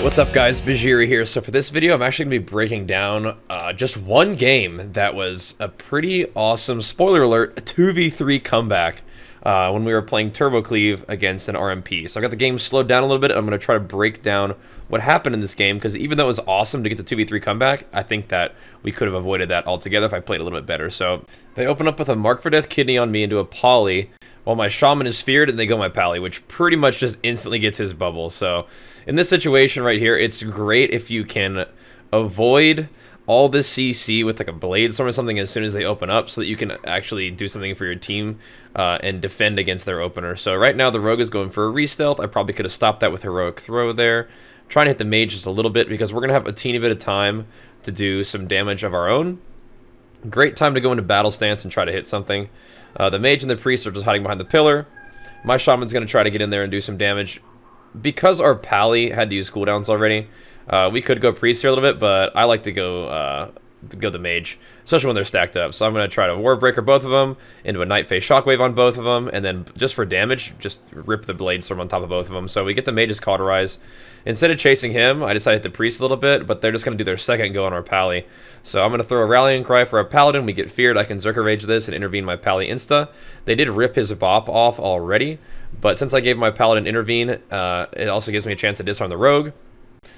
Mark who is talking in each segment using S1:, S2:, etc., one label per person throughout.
S1: What's up guys, Bajheera here. So for this video, I'm actually going to be breaking down just one game that was a pretty awesome, spoiler alert, a 2v3 comeback when we were playing Turbo Cleave against an RMP. So I got the game slowed down a little bit. I'm going to try to break down what happened in this game, because even though it was awesome to get the 2v3 comeback, I think that we could have avoided that altogether if I played a little bit better. So they open up with a Mark for Death kidney on me into a poly, while my shaman is feared, and they go my pally, which pretty much just instantly gets his bubble. So in this situation right here, it's great if you can avoid all this CC with like a blade storm or something as soon as they open up, so that you can actually do something for your team and defend against their opener. So right now the rogue is going for a re-stealth. I probably could have stopped that with heroic throw there. Trying to hit the mage just a little bit, because we're going to have a teeny bit of time to do some damage of our own. Great time to go into battle stance and try to hit something. The mage and the priest are just hiding behind the pillar. My shaman's going to try to get in there and do some damage. Because our pally had to use cooldowns already, we could go priest here a little bit, but I like to go the mage, especially when they're stacked up. So I'm going to try to Warbreaker both of them, into a Night Phase Shockwave on both of them, and then just for damage, just rip the Blade Storm on top of both of them. So we get the mage's Cauterize. Instead of chasing him, I decided to hit the priest a little bit, but they're just going to do their second go on our pally. So I'm going to throw a Rallying Cry for our paladin. We get feared. I can Zerker Rage this and intervene my pally insta. They did rip his bop off already, but since I gave my paladin intervene, it also gives me a chance to disarm the rogue.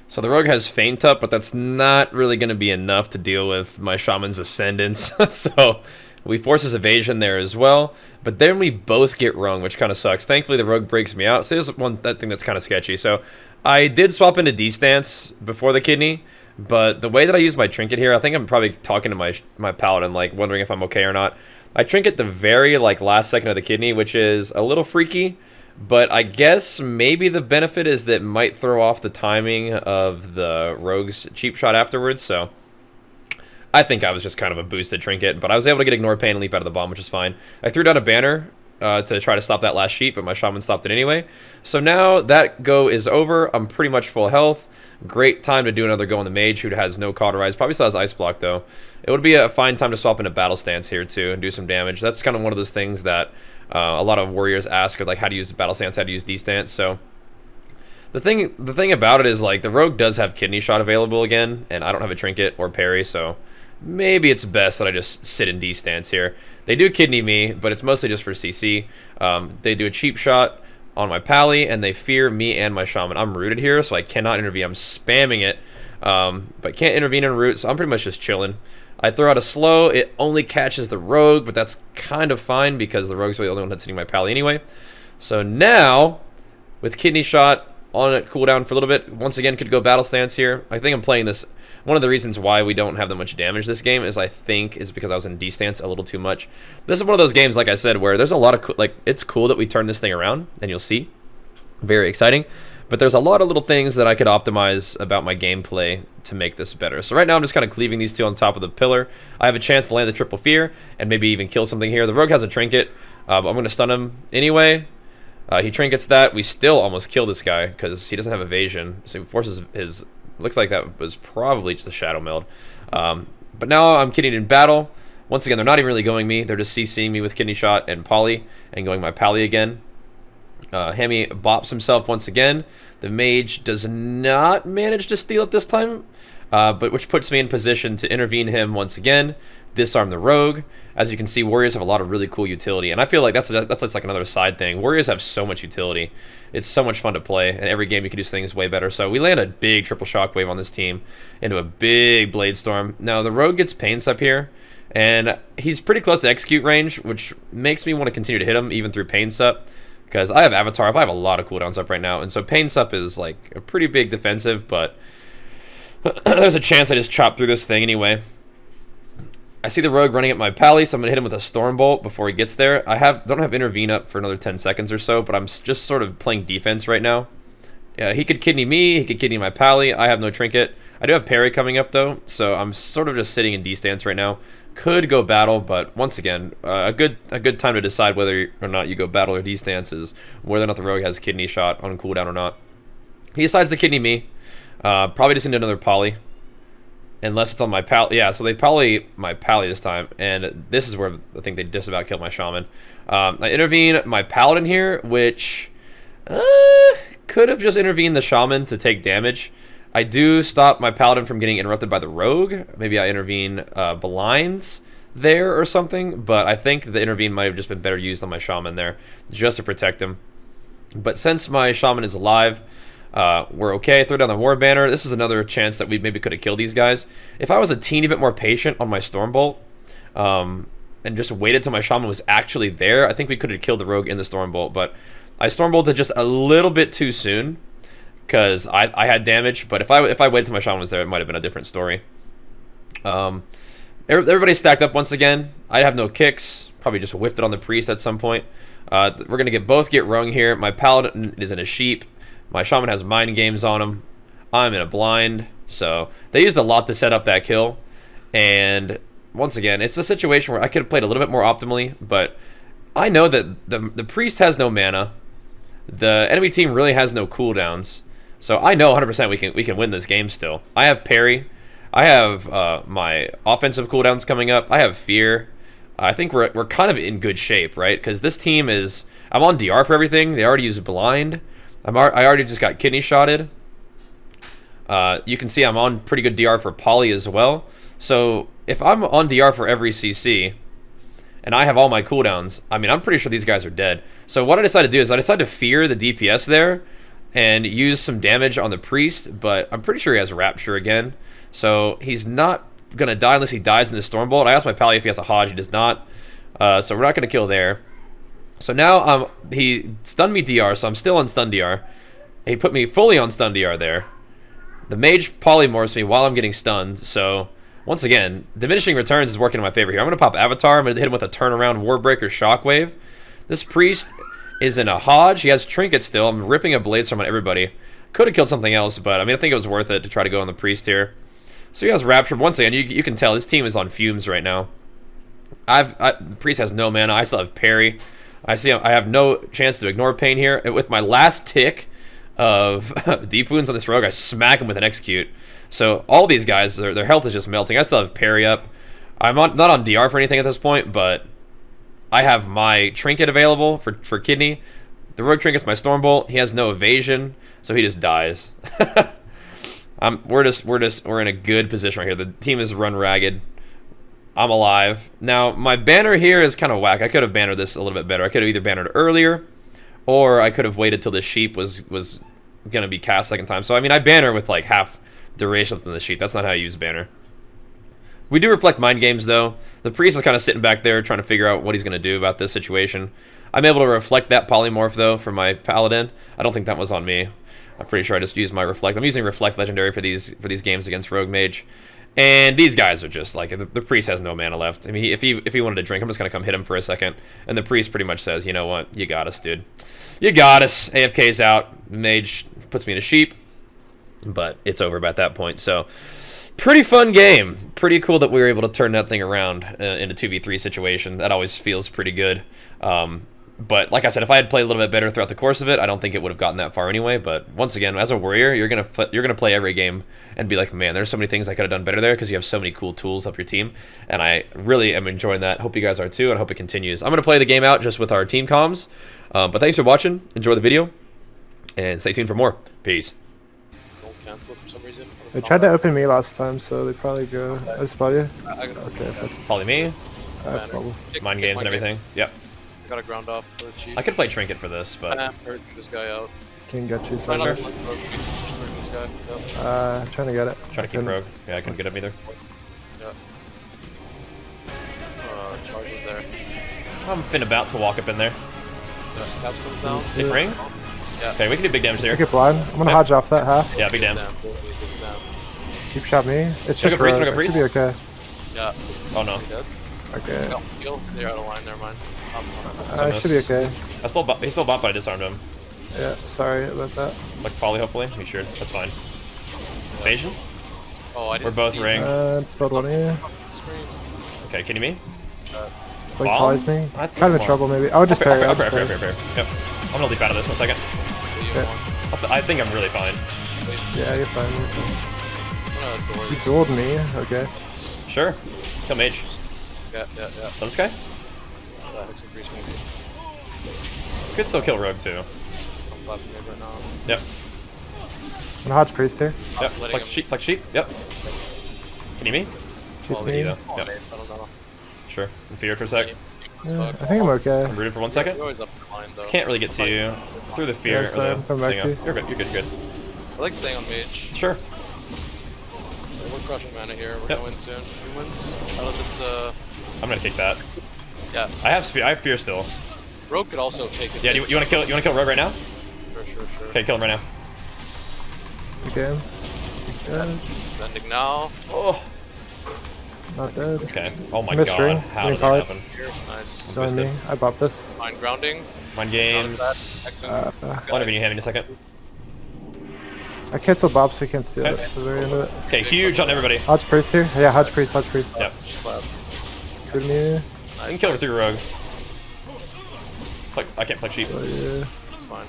S1: So the rogue has feint up, but that's not really going to be enough to deal with my shaman's ascendance. So we force his evasion there as well, but then we both get rung, which kind of sucks. Thankfully the rogue breaks me out. So there's that thing that's kind of sketchy. So I did swap into D-stance before the kidney, but the way that I use my trinket here, I think I'm probably talking to my paladin, like wondering if I'm okay or not. I trinket the very last second of the kidney, which is a little freaky, but I guess maybe the benefit is that it might throw off the timing of the rogue's cheap shot afterwards. So I think I was just kind of a boosted trinket, but I was able to get Ignore Pain and leap out of the bomb, which is fine. I threw down a banner to try to stop that last sheep, but my shaman stopped it anyway. So now that go is over. I'm pretty much full health. Great time to do another go on the mage, who has no Cauterize. Probably still has Ice Block, though. It would be a fine time to swap into Battle Stance here, too, and do some damage. That's kind of one of those things that a lot of warriors ask, like how to use Battle Stance, how to use D-Stance. So the thing about it is, like, the rogue does have Kidney Shot available again, and I don't have a trinket or parry, so maybe it's best that I just sit in D-Stance here. They do kidney me, but it's mostly just for CC. They do a cheap shot on my pally, and they fear me and my shaman. I'm rooted here, so I cannot intervene. I'm spamming it, but can't intervene in root, so I'm pretty much just chilling. I throw out a slow. It only catches the rogue, but that's kind of fine because the rogue's really the only one that's hitting my pally anyway. So now, with kidney shot on it, cooldown for a little bit, once again could go battle stance here. I think I'm playing this. One of the reasons why we don't have that much damage this game is, I think, is because I was in D-stance a little too much. This is one of those games, like I said, where there's a lot of, it's cool that we turn this thing around, and you'll see. Very exciting. But there's a lot of little things that I could optimize about my gameplay to make this better. So right now I'm just kind of cleaving these two on top of the pillar. I have a chance to land the triple fear and maybe even kill something here. The rogue has a trinket, but I'm going to stun him anyway. He trinkets that. We still almost kill this guy because he doesn't have evasion. So he forces his... Looks like that was probably just a shadow meld. But now I'm kidding in battle. Once again, they're not even really going me. They're just CCing me with kidney shot and poly and going my pally again. Hammy bops himself once again. The mage does not manage to steal it this time, but which puts me in position to intervene him once again, disarm the rogue. As you can see, warriors have a lot of really cool utility, and I feel like that's just like another side thing. Warriors have so much utility. It's so much fun to play, and every game you can do things way better. So we land a big triple shockwave on this team into a big blade storm. Now the rogue gets pains up here, and he's pretty close to execute range, which makes me want to continue to hit him even through pain sup, because I have avatar. I have a lot of cooldowns up right now, and so pain sup is like a pretty big defensive, but there's a chance I just chop through this thing anyway. I see the rogue running at my pally, so I'm going to hit him with a storm bolt before he gets there. I don't have intervene up for another 10 seconds or so, but I'm just sort of playing defense right now. He could kidney me, he could kidney my pally. I have no trinket. I do have parry coming up though, so I'm sort of just sitting in D-stance right now. Could go battle, but once again, a good time to decide whether or not you go battle or D-stance is whether or not the rogue has kidney shot on cooldown or not. He decides to kidney me. Probably just into another poly. Unless it's on my pally. Yeah, so they poly my pally this time, and this is where I think they just about killed my shaman. I intervene my paladin here, which could have just intervened the shaman to take damage. I do stop my paladin from getting interrupted by the rogue. Maybe I intervene blinds there or something, but I think the intervene might have just been better used on my shaman there, just to protect him. But since my shaman is alive, we're okay. Throw down the war banner. This is another chance that we maybe could have killed these guys. If I was a teeny bit more patient on my Stormbolt, and just waited till my shaman was actually there, I think we could have killed the rogue in the Stormbolt, but I Stormbolted just a little bit too soon, because I had damage, but if I waited till my shaman was there, it might have been a different story. Everybody's stacked up once again. I have no kicks. Probably just whiffed it on the priest at some point. We're going to both get rung here. My paladin is in a sheep. My shaman has mind games on him. I'm in a blind. So they used a lot to set up that kill. And once again, it's a situation where I could have played a little bit more optimally, but I know that the priest has no mana. The enemy team really has no cooldowns. So I know 100% we can win this game still. I have parry. I have my offensive cooldowns coming up. I have fear. I think we're kind of in good shape, right? Because this team is... I'm on DR for everything. They already used blind. I already just got kidney shotted. You can see I'm on pretty good DR for poly as well. So if I'm on DR for every CC, and I have all my cooldowns, I mean, I'm pretty sure these guys are dead. So what I decided to do is I decided to fear the DPS there and use some damage on the priest, but I'm pretty sure he has Rapture again. So he's not going to die unless he dies in the Stormbolt. I asked my pally if he has a Hodge. He does not. So we're not going to kill there. So now he stunned me DR, so I'm still on stun DR. He put me fully on stun DR there. The mage polymorphs me while I'm getting stunned. So once again, diminishing returns is working in my favor here. I'm going to pop Avatar. I'm going to hit him with a turnaround Warbreaker Shockwave. This priest is in a Hodge. He has Trinket still. I'm ripping a Blade Storm on everybody. Could have killed something else, but I mean, I think it was worth it to try to go on the priest here. So he has Rapture. Once again, you can tell this team is on fumes right now. The priest has no mana. I still have parry. I have no chance to ignore pain here. And with my last tick of deep wounds on this rogue, I smack him with an execute. So all these guys, their health is just melting. I still have parry up. I'm not on DR for anything at this point, but I have my trinket available for kidney. The rogue trinket's my Stormbolt. He has no evasion, so he just dies. We're in a good position right here. The team is run ragged. I'm alive. Now, my banner here is kind of whack. I could have bannered this a little bit better. I could have either bannered earlier, or I could have waited till the sheep was going to be cast second time. So, I mean, I banner with like half duration than the sheep. That's not how I use banner. We do reflect mind games, though. The priest is kind of sitting back there trying to figure out what he's going to do about this situation. I'm able to reflect that polymorph, though, for my paladin. I don't think that was on me. I'm pretty sure I just used my reflect. I'm using reflect legendary for these games against rogue mage. And these guys are just like, the priest has no mana left. I mean, if he wanted to drink, I'm just going to come hit him for a second. And the priest pretty much says, you know what, you got us, dude. You got us. AFK's out. Mage puts me in a sheep. But it's over at that point. So, pretty fun game. Pretty cool that we were able to turn that thing around in a 2v3 situation. That always feels pretty good. But like I said, if I had played a little bit better throughout the course of it, I don't think it would have gotten that far anyway. But once again, as a warrior, you're gonna play every game and be like, man, there's so many things I could have done better there, because you have so many cool tools up your team. And I really am enjoying that. Hope you guys are too, and I hope it continues. I'm gonna play the game out just with our team comms. But thanks for watching. Enjoy the video, and stay tuned for more. Peace.
S2: Don't cancel it for some reason.
S3: They tried to open me last time, so they probably go. I spot you. Okay.
S1: Probably me.
S3: Probably.
S1: Mind games and everything. Yep.
S2: I got a ground off for the chief.
S1: I could play trinket for this, but
S2: Hurt this guy out.
S3: Can get you
S2: Try
S3: somewhere.
S2: not to let this guy. Yep.
S3: Trying to get it.
S1: try to keep rogue. Yeah, I couldn't get him either.
S2: Yeah. Charge is there.
S1: I'm about to walk up in there.
S2: Yeah, capstone down.
S1: Hit ring.
S2: Yeah.
S1: Okay, we can do big damage there.
S3: Make it blind. I'm gonna hodge off that half.
S1: Yeah, big damage.
S3: Keep shot me. It's
S1: Took
S3: just
S1: a priest,
S3: rogue.
S1: took a priest.
S3: It should be okay.
S2: Yeah.
S1: Oh no.
S2: Dead?
S3: Okay.
S2: No, heal. They're out of line. Never mind.
S3: It should be okay.
S1: He still bought, but I disarmed him.
S3: Yeah. Sorry about that.
S1: Like poly, hopefully. You sure? That's fine. Evasion?
S2: Oh, I didn't
S1: We're both
S2: see
S1: ring.
S3: It's build one here.
S2: Screen.
S1: Okay, kidding me?
S3: Like
S1: Bomb?
S3: follows me.
S1: I think
S3: Kind of in trouble maybe. I would just parry.
S1: I'll
S3: I'll just
S1: parry.
S3: parry.
S1: Yep. I'm gonna leap out of this in a second. I think I'm really fine.
S3: Yeah, you're fine.
S2: Doors.
S3: You dueled me. Okay.
S1: Sure. Kill mage.
S2: Yeah.
S1: Is that this guy?
S2: That increase maybe.
S1: Could still kill rogue too.
S2: I'm clapping mid right now.
S1: Yep.
S3: And Hodge Priest here.
S1: Yep,
S2: letting
S1: flex sheep, yep. Can you me?
S2: Well,
S1: Can you though?
S2: oh,
S1: Yep,
S2: man, I don't know.
S1: sure. I'm feared for a sec.
S3: Yeah, I think I'm okay.
S1: I'm rooted for 1 second.
S2: You're always up in line, though.
S1: Just can't really get to you. Through the fear.
S3: Yeah,
S1: or
S3: so
S1: the
S3: come back
S1: thing
S3: to
S1: up.
S3: you.
S1: You're good, you're good, you're good.
S2: I like staying on mage.
S1: Sure.
S2: We're crushing mana here. We're
S1: Yep.
S2: gonna win soon. Who wins out of this?
S1: I'm gonna take that.
S2: Yeah.
S1: I have fear still.
S2: Rogue could also take it.
S1: Yeah, do you wanna kill Rogue right now?
S2: Sure.
S1: Okay, kill him right now.
S3: Okay. Good.
S2: Bending now.
S1: Oh.
S3: Not dead.
S1: Okay. Oh my
S3: Missed
S1: god.
S3: ring.
S1: How
S3: Getting
S1: did that
S3: caught.
S1: happen?
S2: Here. Nice.
S3: It's on me. I bought this.
S2: Mind grounding.
S1: Mind games.
S2: Excellent.
S1: I'll intervene you hand in a second.
S3: I canceled Bob so you can't steal
S1: Okay.
S3: it. So very into it.
S1: Okay, huge on everybody.
S3: Hodge Priest here. Yeah, Hodge Priest.
S1: Yep.
S3: Good me.
S1: You can kill her through Rogue. I can't flex sheep.
S3: Oh, yeah.
S2: It's fine.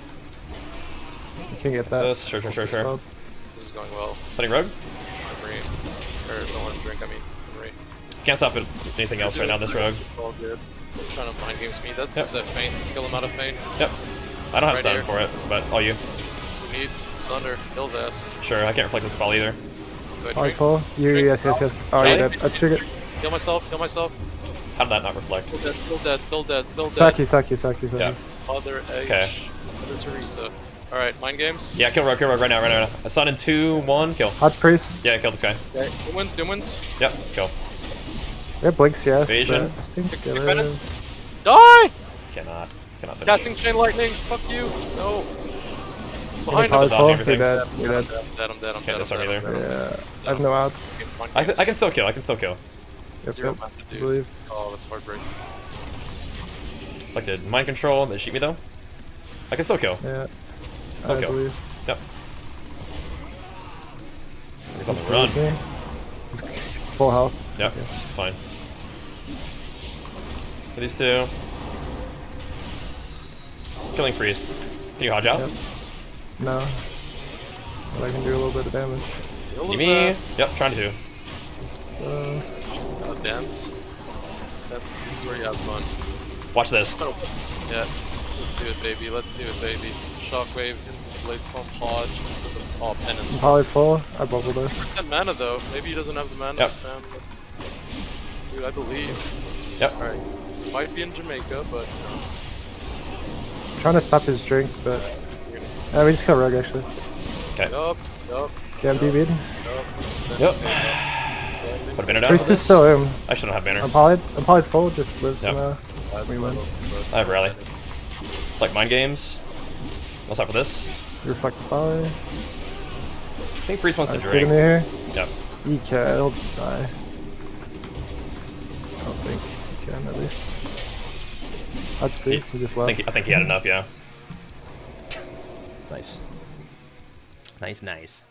S3: You can get that.
S1: This, sure.
S2: This is going well.
S1: Setting Rogue.
S2: Marie. Or don't want to drink, I mean. Marie.
S1: Can't stop it. Anything else right now, this Rogue.
S2: All good. Trying to mind games me. That's
S1: Yep.
S2: just a feint. Skill him out of feint.
S1: Yep. I don't have
S2: Right
S1: stun
S2: here.
S1: for it, but all you.
S2: Who needs? Sunder. Kills ass.
S1: Sure, I can't reflect this ball either.
S2: Go ahead,
S3: Oh,
S2: drink.
S3: cool. You,
S2: Drink.
S3: yes. Oh,
S1: Shall
S3: you're
S1: I?
S3: dead. I triggered.
S2: Kill myself.
S1: How did that not reflect?
S2: Still dead.
S3: Saki.
S1: Yeah.
S2: Mother H.
S1: Okay.
S2: Mother Teresa. Alright, mind games.
S1: Yeah, kill Rogue right now. A stun in 2, 1, kill.
S3: Hodge Priest.
S1: Yeah, kill this guy.
S2: Okay. Doom wins.
S1: Yep, kill.
S3: Yeah, blinks, yes.
S1: Evasion.
S3: But I think
S2: Kick
S3: get
S2: Bennett.
S3: it.
S2: Die!
S1: Cannot finish.
S2: Casting chain lightning. Fuck you. No.
S3: You're
S2: Behind
S3: probably
S2: him.
S1: dodge
S3: full.
S1: everything.
S3: You're dead. You're dead.
S2: I'm dead.
S1: Can't disarm either.
S3: Yeah. I have no outs.
S1: I can still kill.
S3: Yep,
S2: Zero
S3: yep.
S2: math to
S3: I
S2: do.
S3: believe.
S2: Oh, that's heartbreaking.
S1: Like the mind control, they shoot me though. I can still kill.
S3: Yeah.
S1: Still
S3: I
S1: kill.
S3: believe.
S1: Yep. He's on the run.
S3: He's full health.
S1: Yep,
S3: Okay.
S1: it's fine. For these two. Killing priest. Can you hodge out?
S3: Yep. No. But I can do a little bit of damage.
S2: Kill
S1: Give
S2: his
S1: me.
S2: ass.
S1: Yep, trying to.
S2: Oh, dance. This is where you have fun.
S1: Watch this.
S2: Yeah. Let's do it, baby. Shockwave into Blade Storm Hodge. Oh,
S3: I'm
S2: penance.
S3: probably full. I bubbled this.
S2: 10 mana though. Maybe he doesn't have the mana
S1: Yep.
S2: to spam. But... Dude, I believe.
S1: Yep.
S2: Alright. Might be in Jamaica, but
S3: I'm trying to stop his drink, but
S2: you're gonna
S3: yeah, we just kill Rogue actually.
S1: Okay.
S2: Yup.
S3: Get him BB'd.
S1: Yep. Put a banner down.
S3: Priest is still in.
S1: I should not have banner.
S3: I'm probably full. Just live
S1: Yep.
S3: somehow.
S2: That's
S3: We win.
S1: I have rally. Like mind games. What's up for this?
S3: Reflect the poly.
S1: I think priest wants to
S3: Get him
S1: drink.
S3: here.
S1: Yep.
S3: He can. He'll die. I don't think he can at least. That's big. He just
S1: I
S3: left.
S1: think he had enough. Yeah. Nice. Nice.